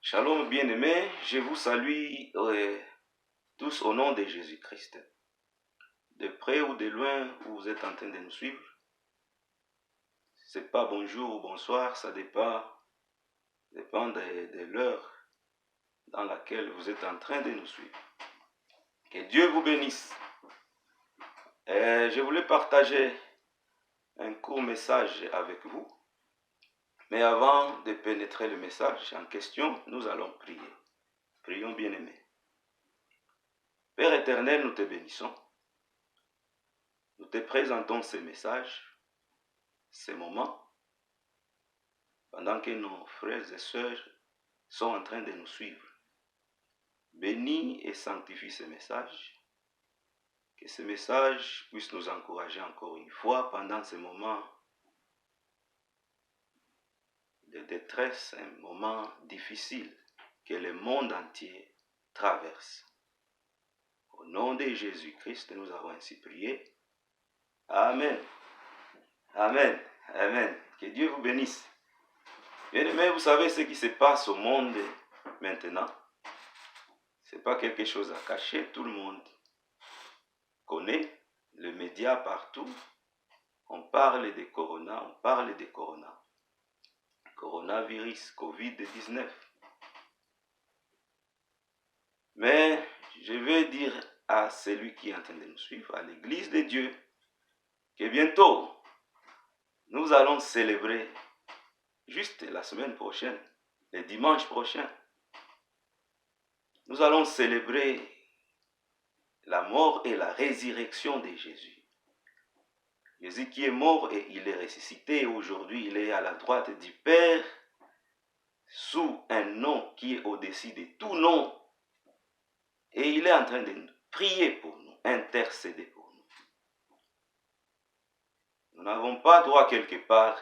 Shalom bien-aimés, je vous salue tous au nom de Jésus-Christ. De près ou de loin où vous êtes en train de nous suivre, c'est pas bonjour ou bonsoir, ça dépend de l'heure dans laquelle vous êtes en train de nous suivre. Que Dieu vous bénisse. Je voulais partager un court message avec vous. Mais avant de pénétrer le message en question, nous allons prier. Prions bien-aimés. Père éternel, nous te bénissons. Nous te présentons ce message, ces moments, pendant que nos frères et sœurs sont en train de nous suivre. Bénis et sanctifie ce message. Que ce message puisse nous encourager encore une fois pendant ce moment de détresse, un moment difficile que le monde entier traverse. Au nom de Jésus-Christ, nous avons ainsi prié. Amen. Amen. Amen. Que Dieu vous bénisse. Bien-aimés, vous savez ce qui se passe au monde maintenant. Ce n'est pas quelque chose à cacher. Tout le monde connaît. Les médias partout. On parle de corona. On parle de corona. Coronavirus, Covid-19. Mais je vais dire à celui qui est en train de nous suivre, à l'Église de Dieu, que bientôt, nous allons célébrer, juste la semaine prochaine, le dimanche prochain, nous allons célébrer la mort et la résurrection de Jésus. Jésus qui est mort et il est ressuscité. Aujourd'hui, il est à la droite du Père, sous un nom qui est au-dessus de tout nom. Et il est en train de prier pour nous, intercéder pour nous. Nous n'avons pas droit quelque part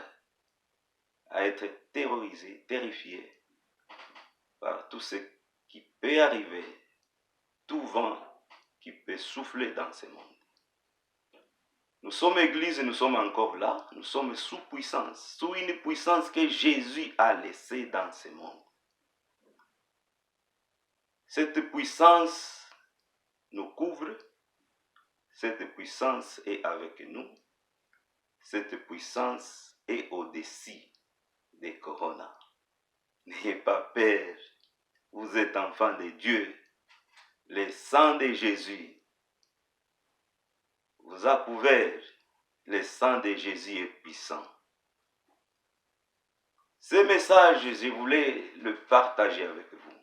à être terrorisés, terrifiés par tout ce qui peut arriver, tout vent qui peut souffler dans ce monde. Nous sommes Église et nous sommes encore là, nous sommes sous puissance, sous une puissance que Jésus a laissée dans ce monde. Cette puissance nous couvre, cette puissance est avec nous, cette puissance est au-dessus des corona. N'ayez pas peur, vous êtes enfants de Dieu, le sang de Jésus vous a couvert, le sang de Jésus est puissant. Ce message, je voulais le partager avec vous.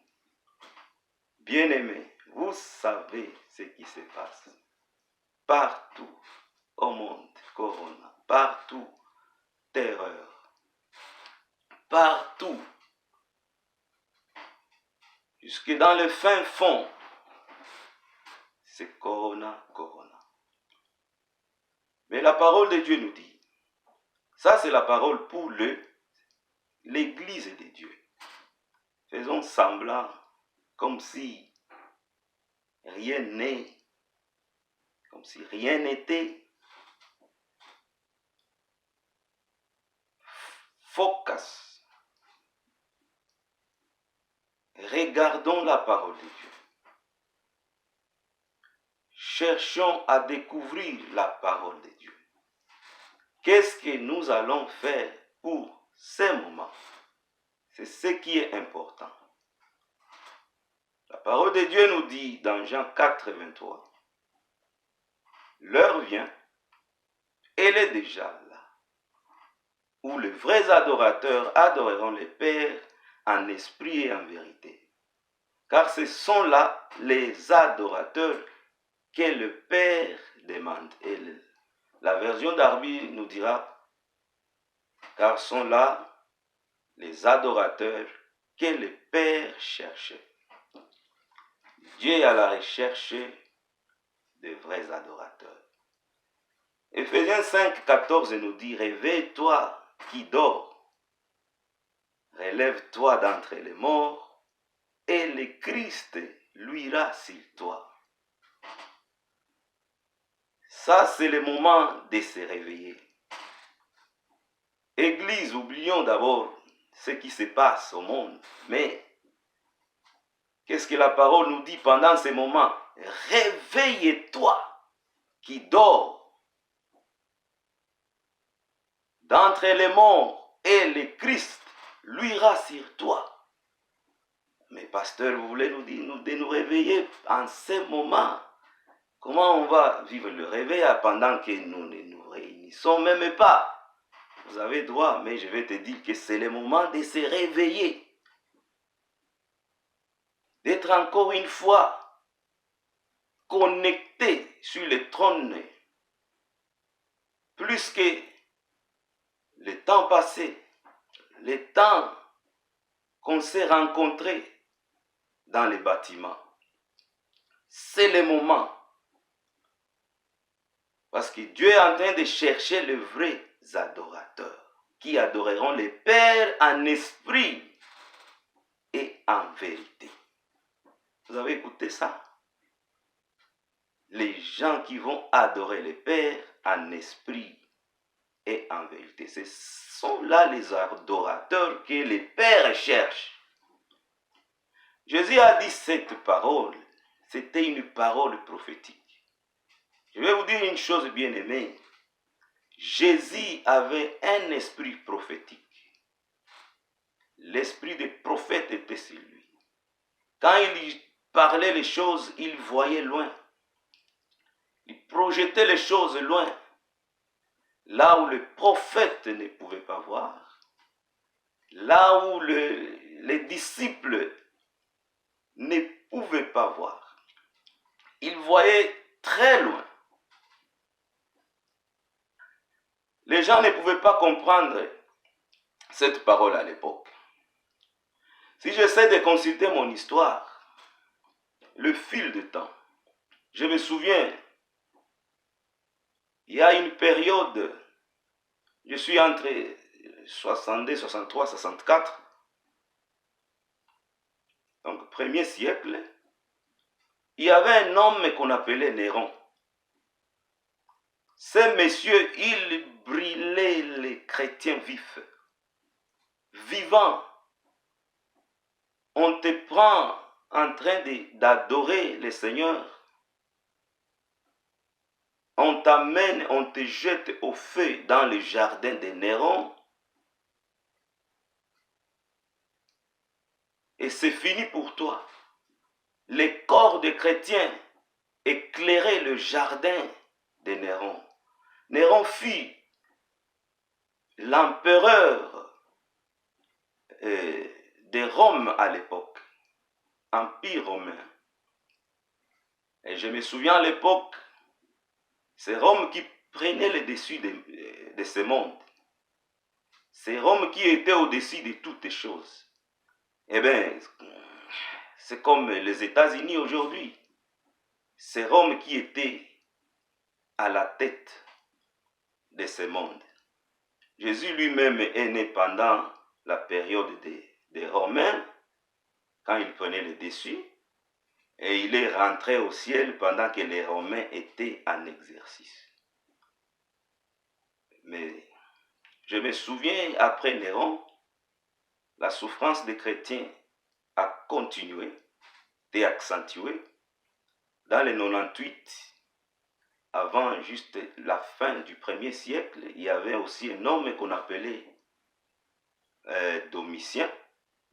Bien-aimés, vous savez ce qui se passe. Partout au monde, corona, partout, terreur, partout, jusque dans le fin fond, c'est corona, corona. Mais la parole de Dieu nous dit, ça c'est la parole pour l'Église de Dieu. Faisons semblant comme si rien n'est, comme si rien n'était. Focus. Regardons la parole de Dieu. Cherchons à découvrir la parole de Dieu. Qu'est-ce que nous allons faire pour ces moments? C'est ce qui est important. La parole de Dieu nous dit dans Jean 4, 23, l'heure vient, elle est déjà là, où les vrais adorateurs adoreront le Père en esprit et en vérité. Car ce sont là les adorateurs que le Père demande. Et la version d'Arby nous dira, car sont là les adorateurs que le Père cherchait. Dieu est à la recherche de vrais adorateurs. Éphésiens 5, 14 nous dit, réveille-toi qui dors, relève-toi d'entre les morts, et le Christ luira sur toi. Ça, c'est le moment de se réveiller. Église, oublions d'abord ce qui se passe au monde, mais Qu'est-ce que la parole nous dit pendant ces moments? Réveille-toi qui dors d'entre les morts et le Christ luira sur toi. Mais pasteur, vous voulez nous dire de nous réveiller en ce moment? Comment on va vivre le réveil pendant que nous ne nous réunissons même pas? Vous avez droit, mais je vais te dire que c'est le moment de se réveiller. D'être encore une fois connecté sur le trône. Plus que le temps passé, le temps qu'on s'est rencontrés dans les bâtiments. C'est le moment. Parce que Dieu est en train de chercher les vrais adorateurs qui adoreront le Père en esprit et en vérité. Vous avez écouté ça? Les gens qui vont adorer le Père en esprit et en vérité. Ce sont là les adorateurs que le Père cherche. Jésus a dit cette parole. C'était une parole prophétique. Je vais vous dire une chose, bien-aimée. Jésus avait un esprit prophétique. L'esprit des prophètes était sur lui. Quand il parlait les choses, il voyait loin. Il projetait les choses loin. Là où le prophète ne pouvait pas voir. Là où les disciples ne pouvaient pas voir. Il voyait très loin. Les gens ne pouvaient pas comprendre cette parole à l'époque. Si j'essaie de consulter mon histoire, le fil de temps, je me souviens, il y a une période, je suis entre 62, 63, 64, donc premier siècle, il y avait un homme qu'on appelait Néron. Ce monsieur, il brûlait les chrétiens vifs, vivants. On te prend en train d'adorer le Seigneur. On t'amène, on te jette au feu dans le jardin de Néron. Et c'est fini pour toi. Les corps des chrétiens éclairaient le jardin de Néron. Néron fut l'empereur de Rome à l'époque, Empire romain. Et je me souviens à l'époque, c'est Rome qui prenait le dessus de ce monde. C'est Rome qui était au-dessus de toutes les choses. Eh bien, c'est comme les États-Unis aujourd'hui. C'est Rome qui était à la tête de ce monde. Jésus lui-même est né pendant la période des Romains, quand il prenait le dessus, et il est rentré au ciel pendant que les Romains étaient en exercice. Mais je me souviens, après Néron, la souffrance des chrétiens a continué et accentué. Dans les 98, avant juste la fin du 1er siècle, il y avait aussi un homme qu'on appelait Domitien.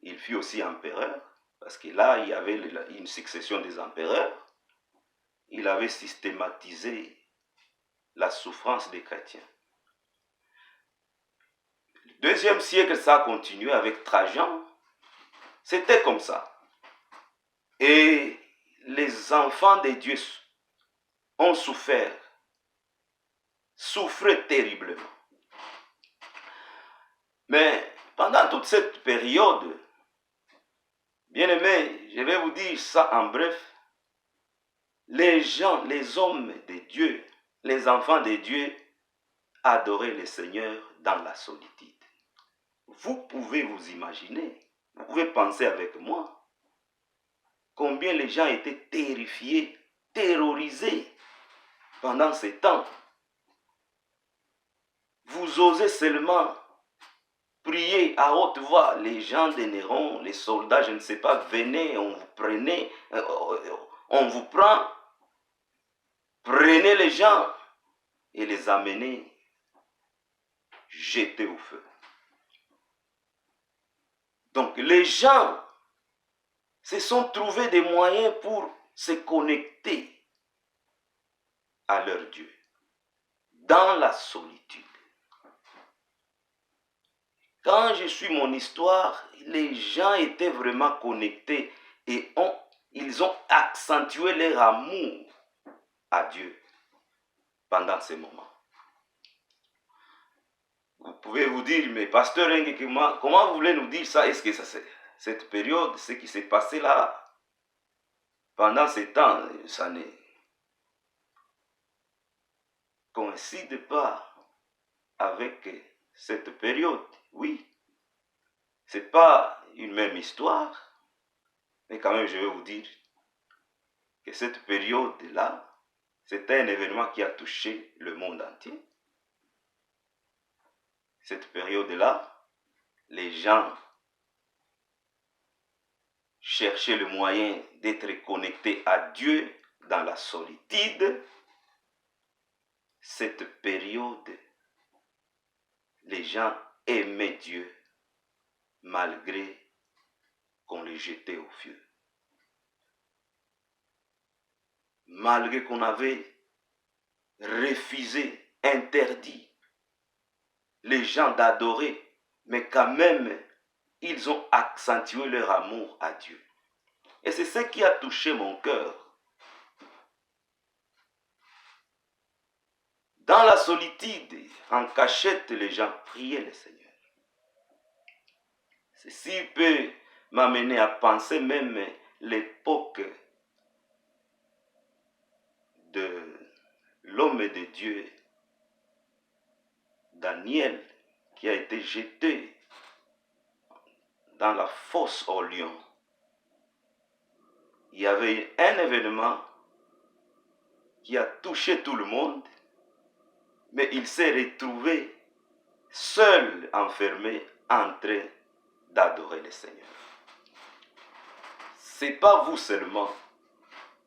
Il fut aussi empereur, parce que là, il y avait une succession des empereurs. Il avait systématisé la souffrance des chrétiens. Le 2e siècle, ça a continué avec Trajan. C'était comme ça. Et les enfants de Dieu ont souffert, souffraient terriblement. Mais pendant toute cette période, bien-aimés, je vais vous dire ça en bref, les gens, les hommes de Dieu, les enfants de Dieu adoraient le Seigneur dans la solitude. Vous pouvez vous imaginer, vous pouvez penser avec moi, combien les gens étaient terrifiés, terrorisés pendant ces temps. Vous osez seulement priaient à haute voix, les gens de Néron, les soldats, je ne sais pas, venez, on vous prenait, on vous prend, prenez les gens et les amenez, jetez au feu. Donc les gens se sont trouvés des moyens pour se connecter à leur Dieu, dans la solitude. Quand je suis mon histoire, les gens étaient vraiment connectés et ils ont accentué leur amour à Dieu pendant ces moments. Vous pouvez vous dire, mais pasteur, comment vous voulez nous dire ça? Est-ce que cette période, ce qui s'est passé là, pendant ces temps, ça ne coïncide pas avec cette période? Oui, c'est pas une même histoire, mais quand même je vais vous dire que cette période-là, c'était un événement qui a touché le monde entier. Cette période-là, les gens cherchaient le moyen d'être connectés à Dieu dans la solitude. Cette période, les gens aimaient Dieu malgré qu'on les jetait au feu. Malgré qu'on avait refusé, interdit les gens d'adorer, mais quand même, ils ont accentué leur amour à Dieu. Et c'est ce qui a touché mon cœur. Dans la solitude, en cachette, les gens priaient le Seigneur. Ceci peut m'amener à penser même l'époque de l'homme de Dieu, Daniel, qui a été jeté dans la fosse aux lions. Il y avait un événement qui a touché tout le monde, mais il s'est retrouvé seul, enfermé, en train d'adorer le Seigneur. Ce n'est pas vous seulement,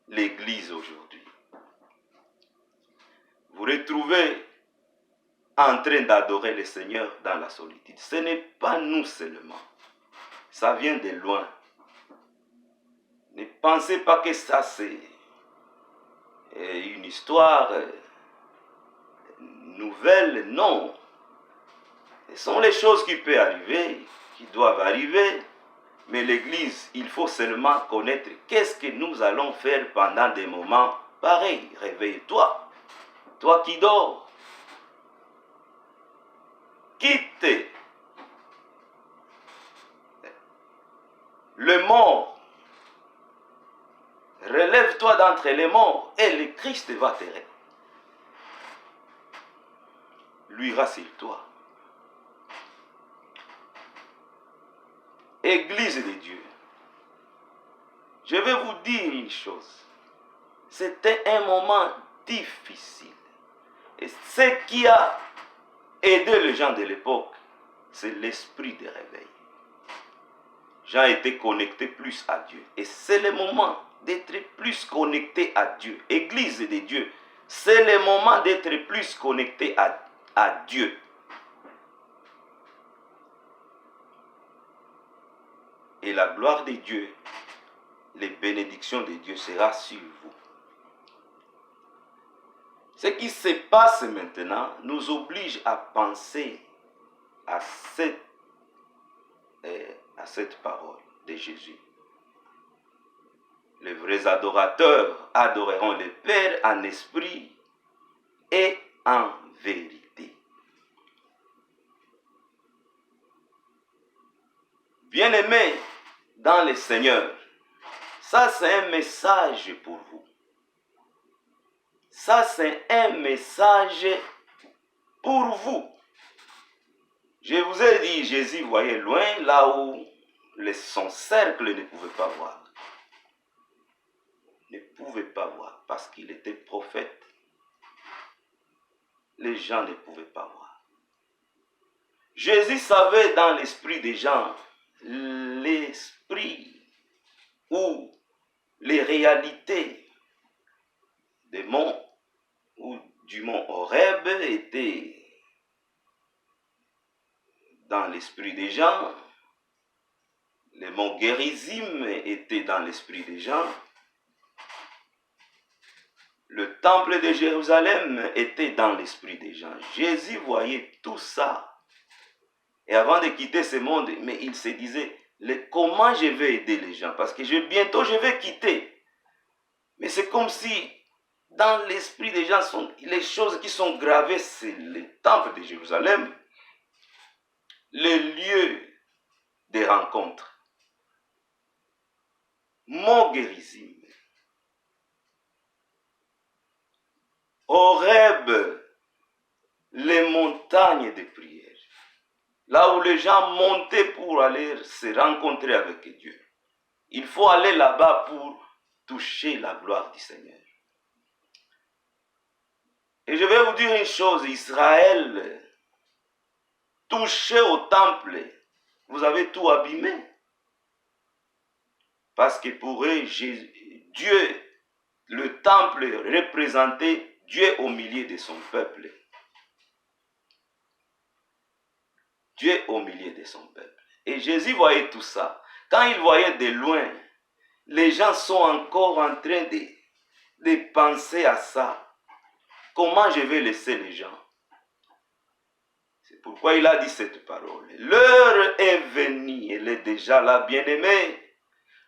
l'Église aujourd'hui. Vous retrouvez en train d'adorer le Seigneur dans la solitude. Ce n'est pas nous seulement. Ça vient de loin. Ne pensez pas que ça c'est une histoire nouvelle. Non. Ce sont les choses qui peuvent arriver, qui doivent arriver. Mais l'Église, il faut seulement connaître qu'est-ce que nous allons faire pendant des moments pareils. Réveille-toi. Toi qui dors. Quitte le mort. Relève-toi d'entre les morts et le Christ va te répondre. Lui, rassure-toi. Église de Dieu, je vais vous dire une chose. C'était un moment difficile. Et ce qui a aidé les gens de l'époque, c'est l'esprit de réveil. Les gens étaient connectés plus à Dieu. Et c'est le moment d'être plus connecté à Dieu. Église de Dieu, c'est le moment d'être plus connecté à Dieu. Et la gloire de Dieu, les bénédictions de Dieu sera sur vous. Ce qui se passe maintenant nous oblige à penser à cette parole de Jésus. Les vrais adorateurs adoreront le Père en esprit et en vérité. Bien-aimés dans le Seigneur, ça c'est un message pour vous. Ça c'est un message pour vous. Je vous ai dit, Jésus voyait loin, là où son cercle ne pouvait pas voir. Ne pouvait pas voir parce qu'il était prophète. Les gens ne pouvaient pas voir. Jésus savait dans l'esprit des gens, l'esprit ou les réalités des monts ou du mont Horeb étaient dans l'esprit des gens, le mont Gérizim était dans l'esprit des gens, le temple de Jérusalem était dans l'esprit des gens. Jésus voyait tout ça. Et avant de quitter ce monde, mais il se disait, comment je vais aider les gens? Parce que bientôt je vais quitter. Mais c'est comme si dans l'esprit des gens, les choses qui sont gravées, c'est le temple de Jérusalem, le lieu des rencontres, Mont Gérizim, Horeb, les montagnes de prière, là où les gens montaient pour aller se rencontrer avec Dieu. Il faut aller là-bas pour toucher la gloire du Seigneur. Et je vais vous dire une chose, Israël, touché au temple, vous avez tout abîmé. Parce que pour eux, Dieu, le temple représentait Dieu au milieu de son peuple. Dieu au milieu de son peuple. Et Jésus voyait tout ça. Quand il voyait de loin, les gens sont encore en train de penser à ça. Comment je vais laisser les gens? C'est pourquoi il a dit cette parole. L'heure est venue, elle est déjà là, bien-aimée,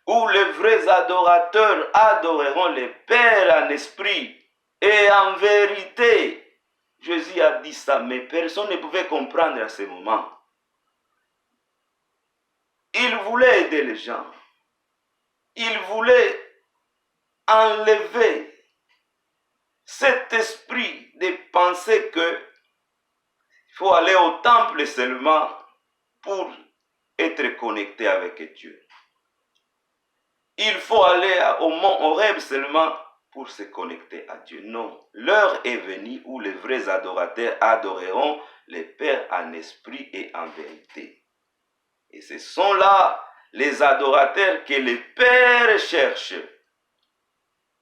où les vrais adorateurs adoreront le Père en esprit et en vérité. Jésus a dit ça, mais personne ne pouvait comprendre à ce moment. Il voulait aider les gens. Il voulait enlever cet esprit de penser que il faut aller au temple seulement pour être connecté avec Dieu. Il faut aller au mont Horeb seulement pour se connecter à Dieu. Non, l'heure est venue où les vrais adorateurs adoreront le Père en esprit et en vérité. Et ce sont là les adorateurs que le Père cherche.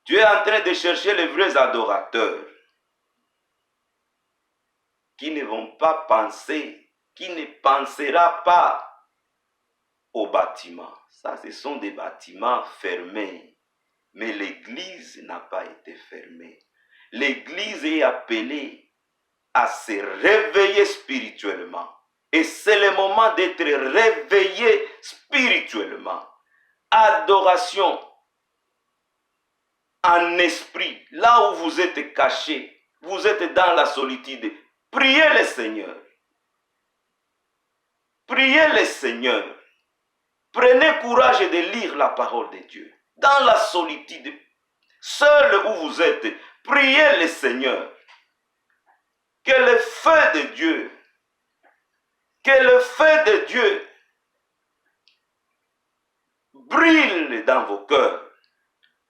Dieu est en train de chercher les vrais adorateurs qui ne vont pas penser, qui ne pensera pas aux bâtiments. Ça, ce sont des bâtiments fermés. Mais l'Église n'a pas été fermée. L'Église est appelée à se réveiller spirituellement. Et c'est le moment d'être réveillé spirituellement. Adoration en esprit. Là où vous êtes caché, vous êtes dans la solitude. Priez le Seigneur. Priez le Seigneur. Prenez courage de lire la parole de Dieu. Dans la solitude, seul où vous êtes, priez le Seigneur. Que le feu de Dieu brille dans vos cœurs.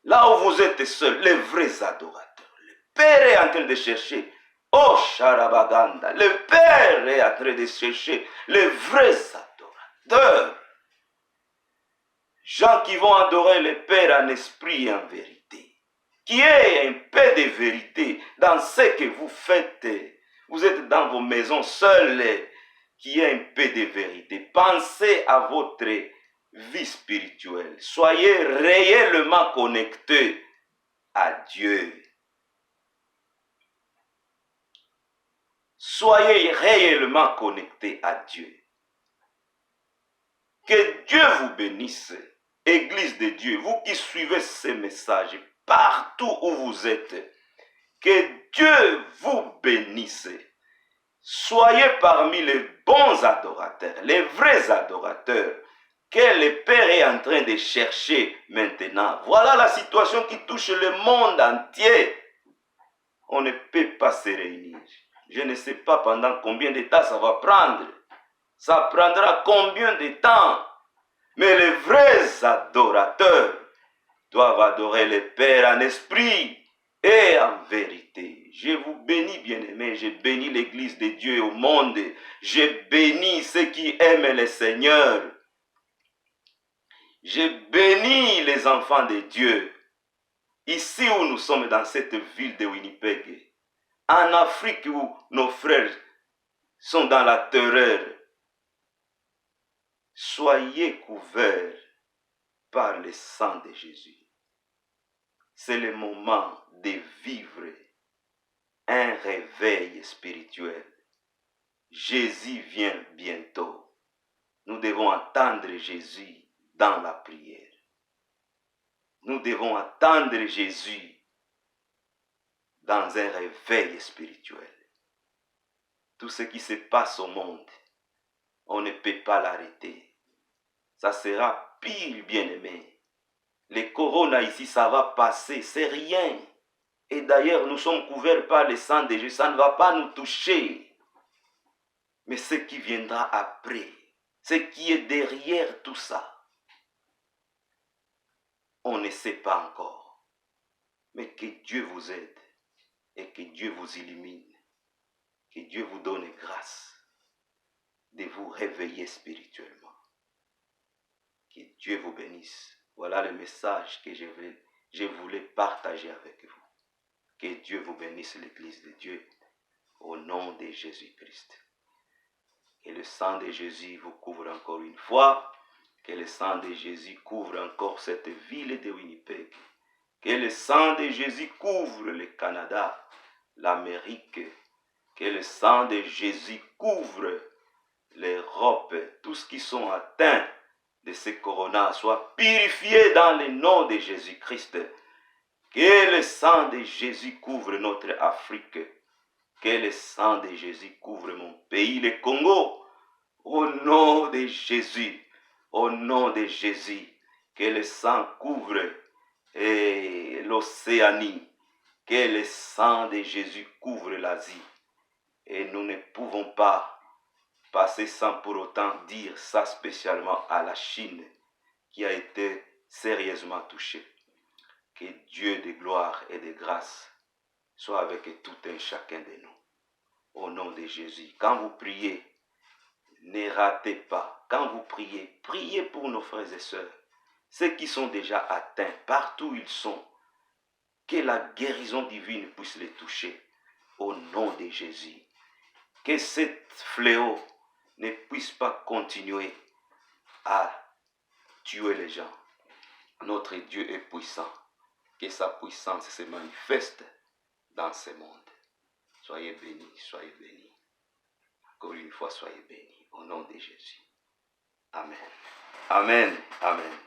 Là où vous êtes seuls, les vrais adorateurs. Le Père est en train de chercher. Oh, Charabaganda, le Père est en train de chercher les vrais adorateurs. Gens qui vont adorer le Père en esprit et en vérité. Qui ait un peu de vérité dans ce que vous faites. Vous êtes dans vos maisons seuls. Qui ait un peu de vérité. Pensez à votre vie spirituelle. Soyez réellement connectés à Dieu. Soyez réellement connectés à Dieu. Que Dieu vous bénisse. Église de Dieu, vous qui suivez ces messages partout où vous êtes, que Dieu vous bénisse. Soyez parmi les bons adorateurs, les vrais adorateurs que le Père est en train de chercher maintenant. Voilà la situation qui touche le monde entier. On ne peut pas se réunir. Je ne sais pas pendant combien de temps ça va prendre. Ça prendra combien de temps? Mais les vrais adorateurs doivent adorer le Père en esprit et en vérité. Je vous bénis, bien-aimés, je bénis l'Église de Dieu au monde, je bénis ceux qui aiment le Seigneur, je bénis les enfants de Dieu. Ici où nous sommes dans cette ville de Winnipeg, en Afrique où nos frères sont dans la terreur, soyez couverts par le sang de Jésus. C'est le moment de vivre un réveil spirituel. Jésus vient bientôt. Nous devons attendre Jésus dans la prière. Nous devons attendre Jésus dans un réveil spirituel. Tout ce qui se passe au monde, on ne peut pas l'arrêter. Ça sera pire, bien-aimé. Le corona ici, ça va passer, c'est rien. Et d'ailleurs, nous sommes couverts par le sang de Jésus, ça ne va pas nous toucher. Mais ce qui viendra après, ce qui est derrière tout ça, on ne sait pas encore. Mais que Dieu vous aide et que Dieu vous illumine. Que Dieu vous donne grâce de vous réveiller spirituellement. Que Dieu vous bénisse. Voilà le message que je voulais partager avec vous. Que Dieu vous bénisse, l'Église de Dieu, au nom de Jésus-Christ. Que le sang de Jésus vous couvre encore une fois. Que le sang de Jésus couvre encore cette ville de Winnipeg. Que le sang de Jésus couvre le Canada, l'Amérique. Que le sang de Jésus couvre l'Europe. Tous ceux qui sont atteints de ce corona soient purifiés dans le nom de Jésus-Christ. Que le sang de Jésus couvre notre Afrique. Que le sang de Jésus couvre mon pays, le Congo. Au nom de Jésus. Au nom de Jésus. Que le sang couvre l'Océanie. Que le sang de Jésus couvre l'Asie. Et nous ne pouvons pas passer sans pour autant dire ça spécialement à la Chine qui a été sérieusement touchée. Que Dieu de gloire et de grâce soit avec tout un chacun de nous. Au nom de Jésus. Quand vous priez, ne ratez pas. Quand vous priez, priez pour nos frères et sœurs. Ceux qui sont déjà atteints, partout où ils sont. Que la guérison divine puisse les toucher. Au nom de Jésus. Que cette fléau ne puisse pas continuer à tuer les gens. Notre Dieu est puissant. Que sa puissance se manifeste dans ce monde. Soyez bénis, soyez bénis. Encore une fois, soyez bénis. Au nom de Jésus. Amen. Amen. Amen.